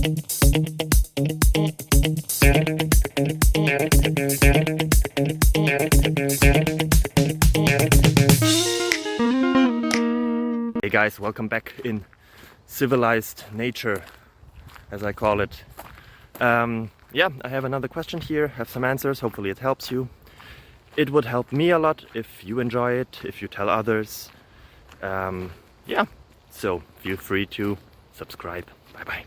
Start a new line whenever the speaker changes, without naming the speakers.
Hey guys, welcome back in civilized nature, as I call it. Yeah, I have another question here, have some answers, hopefully it helps you. It would help me a lot if you enjoy it, if you tell others. Yeah, so feel free to subscribe. Bye bye.